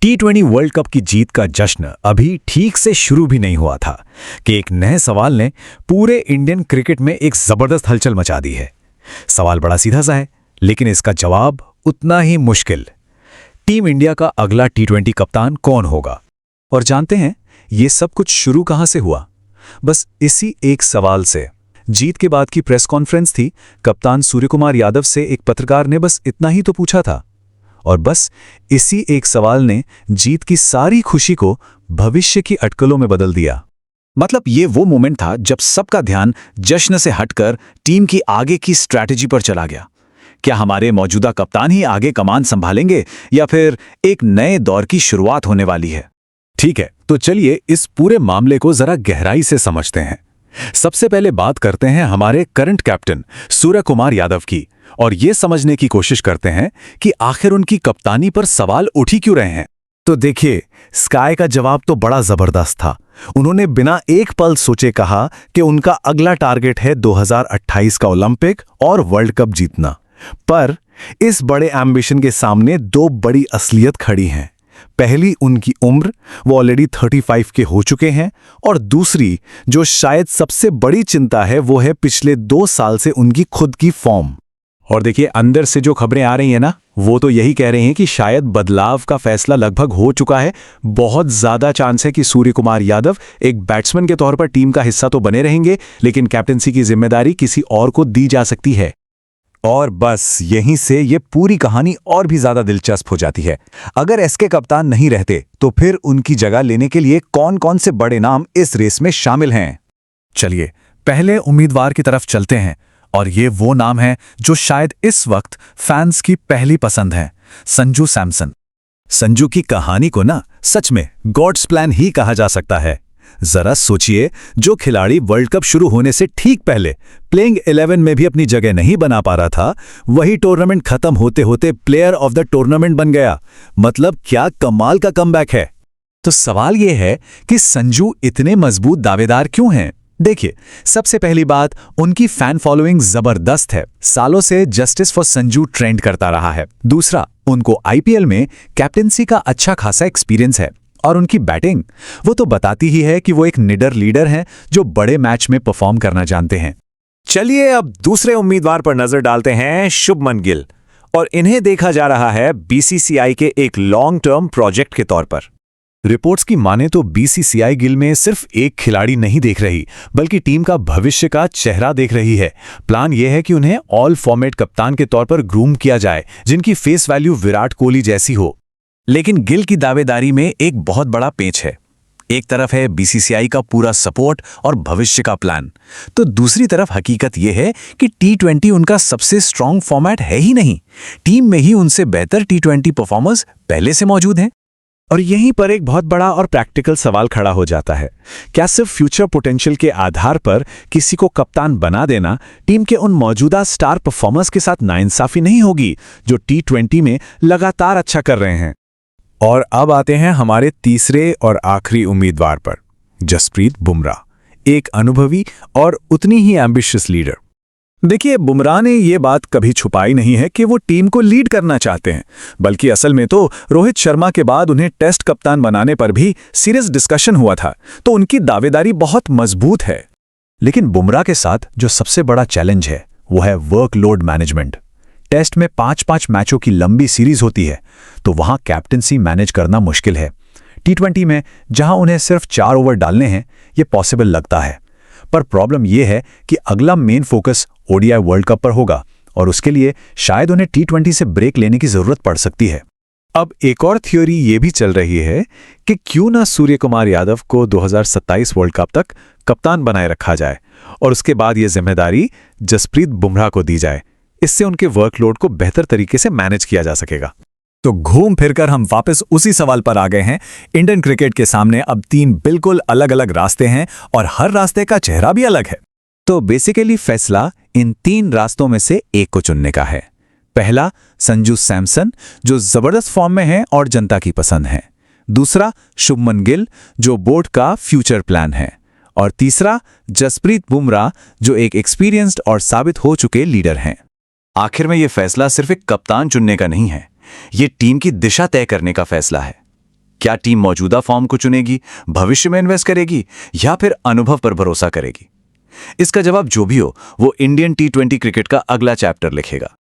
T20 world cup की जीत का जश्न अभी ठीक से शुरू भी नहीं हुआ था कि एक नए सवाल ने पूरे इंडियन क्रिकेट में एक जबरदस्त हलचल मचा दी है। सवाल बड़ा सीधा सा है, लेकिन इसका जवाब उतना ही मुश्किल। टीम इंडिया का अगला T20 कप्तान कौन होगा? और जानते हैं ये सब कुछ शुरू कहां से हुआ? बस इसी एक सवाल से। जीत के बाद की प्रेस कॉन्फ्रेंस थी। कप्तान सूर्यकुमार यादव से एक पत्रकार ने बस इतना ही तो पूछा था, और बस इसी एक सवाल ने जीत की सारी खुशी को भविष्य की अटकलों में बदल दिया। मतलब ये वो मोमेंट था जब सबका ध्यान जश्न से हटकर टीम की आगे की स्ट्रैटेजी पर चला गया। क्या हमारे मौजूदा कप्तान ही आगे कमान संभालेंगे या फिर एक नए दौर की शुरुआत होने वाली है? ठीक है, तो चलिए इस पूरे मामले को जरा गहराई से समझते हैं। सबसे पहले बात करते हैं हमारे करंट कैप्टन सूर्यकुमार यादव की, और ये समझने की कोशिश करते हैं कि आखिर उनकी कप्तानी पर सवाल उठ ही क्यों रहे हैं। तो देखिए, स्काई का जवाब तो बड़ा जबरदस्त था। उन्होंने बिना एक पल सोचे कहा कि उनका अगला टारगेट है 2028 का ओलंपिक और वर्ल्ड कप जीतना। पर इस बड़े एम्बिशन के सामने दो बड़ी असलियत खड़ी हैं। पहली उनकी उम्र, वो ऑलरेडी 35 के हो चुके हैं, और दूसरी जो शायद सबसे बड़ी चिंता है वो है पिछले 2 साल से उनकी खुद की फॉर्म। और देखिए, अंदर से जो खबरें आ रही हैं ना, वो तो यही कह रहे हैं कि शायद बदलाव का फैसला लगभग हो चुका है। बहुत ज्यादा चांस है कि सूर्यकुमार यादव एक बैट्समैन के तौर पर टीम का हिस्सा तो बने रहेंगे, लेकिन कैप्टनसी की जिम्मेदारी किसी और को दी जा सकती है। और बस यहीं से ये पूरी कहानी और भी ज्यादा दिलचस्प हो जाती है। अगर एसके कप्तान नहीं रहते तो फिर उनकी जगह लेने के लिए कौन कौन से बड़े नाम इस रेस में शामिल हैं? चलिए पहले उम्मीदवार की तरफ चलते हैं, और ये वो नाम है जो शायद इस वक्त फैंस की पहली पसंद है, संजू सैमसन। संजू की कहानी को ना सच में गॉड्स प्लान ही कहा जा सकता है। जरा सोचिए, जो खिलाड़ी वर्ल्ड कप शुरू होने से ठीक पहले प्लेइंग 11 में भी अपनी जगह नहीं बना पा रहा था, वही टूर्नामेंट खत्म होते होते प्लेयर ऑफ द टूर्नामेंट बन गया। मतलब क्या कमाल का कमबैक है। तो सवाल यह है कि संजू इतने मजबूत दावेदार क्यों हैं? देखिए, सबसे पहली बात, उनकी फैन फॉलोइंग जबरदस्त है। सालों से जस्टिस फॉर संजू ट्रेंड करता रहा है। दूसरा, उनको आईपीएल में कैप्टेंसी का अच्छा खासा एक्सपीरियंस है, और उनकी बैटिंग वो तो बताती ही है कि वो एक निडर लीडर हैं जो बड़े मैच में परफॉर्म करना जानते हैं। चलिए अब दूसरे उम्मीदवार पर नजर डालते हैं, शुभमन गिल। और इन्हें देखा जा रहा है बीसीसीआई के एक लॉन्ग टर्म प्रोजेक्ट के तौर पर। रिपोर्ट्स की माने तो बीसीसीआई गिल में सिर्फ एक खिलाड़ी नहीं देख रही, बल्कि टीम का भविष्य का चेहरा देख रही है। प्लान यह है कि उन्हें ऑल फॉर्मेट कप्तान के तौर पर ग्रूम किया जाए, जिनकी फेस वैल्यू विराट कोहली जैसी हो। लेकिन गिल की दावेदारी में एक बहुत बड़ा पेच है। एक तरफ है बीसीसीआई का पूरा सपोर्ट और भविष्य का प्लान, तो दूसरी तरफ हकीकत यह है कि T20 उनका सबसे स्ट्रांग फॉर्मेट है ही नहीं। टीम में ही उनसे बेहतर T20 परफॉर्मर्स पहले से मौजूद हैं। और यहीं पर एक बहुत बड़ा और प्रैक्टिकल सवाल खड़ा हो जाता है। क्या सिर्फ फ्यूचर पोटेंशियल के आधार पर किसी को कप्तान बना देना टीम के उन मौजूदा स्टार परफॉर्मर्स के साथ नाइंसाफी नहीं होगी जो T20 में लगातार अच्छा कर रहे हैं? और अब आते हैं हमारे तीसरे और आखिरी उम्मीदवार पर, जसप्रीत बुमराह, एक अनुभवी और उतनी ही एम्बिशियस लीडर। देखिए, बुमराह ने ये बात कभी छुपाई नहीं है कि वो टीम को लीड करना चाहते हैं, बल्कि असल में तो रोहित शर्मा के बाद उन्हें टेस्ट कप्तान बनाने पर भी सीरियस डिस्कशन हुआ था, तो उनकी दावेदारी बहुत मजबूत है। लेकिन बुमराह के साथ जो सबसे बड़ा चैलेंज है वो है वर्कलोड मैनेजमेंट। टेस्ट में 5-5 मैचों की लंबी सीरीज होती है, तो वहां कैप्टनसी मैनेज करना मुश्किल है। T20 में जहां उन्हें सिर्फ 4 ओवर डालने हैं, ये पॉसिबल लगता है। पर प्रॉब्लम यह है कि अगला main focus ODI world cup पर होगा, और उसके लिए शायद उन्हें T20 से ब्रेक लेने की जरूरत पड़ सकती है। अब एक और थ्योरी ये भी चल रही है कि क्यों ना सूर्यकुमार यादव को 2027 वर्ल्ड कप तक कप्तान बनाए रखा जाए, और उसके बाद ये जिम्मेदारी जसप्रीत बुमराह को दी जाए। इससे उनके वर्कलोड को बेहतर तरीके से मैनेज किया जा सकेगा। तो घूम फिरकर हम वापस उसी सवाल पर आ गए हैं। इंडियन क्रिकेट के सामने अब 3 बिल्कुल अलग अलग रास्ते हैं, और हर रास्ते का चेहरा भी अलग है। तो बेसिकली फैसला इन 3 रास्तों में से एक को चुनने का है। पहला, संजू सैमसन, जो जबरदस्त फॉर्म में है और जनता की पसंद है। दूसरा, शुभमन गिल, जो बोर्ड का फ्यूचर प्लान है। और तीसरा, जसप्रीत बुमराह, जो एक एक्सपीरियंस्ड और साबित हो चुके लीडर हैं। आखिर में यह फैसला सिर्फ एक कप्तान चुनने का नहीं है, ये टीम की दिशा तय करने का फैसला है। क्या टीम मौजूदा फॉर्म को चुनेगी, भविष्य में इन्वेस्ट करेगी या फिर अनुभव पर भरोसा करेगी? इसका जवाब जो भी हो, वो इंडियन T20 क्रिकेट का अगला चैप्टर लिखेगा।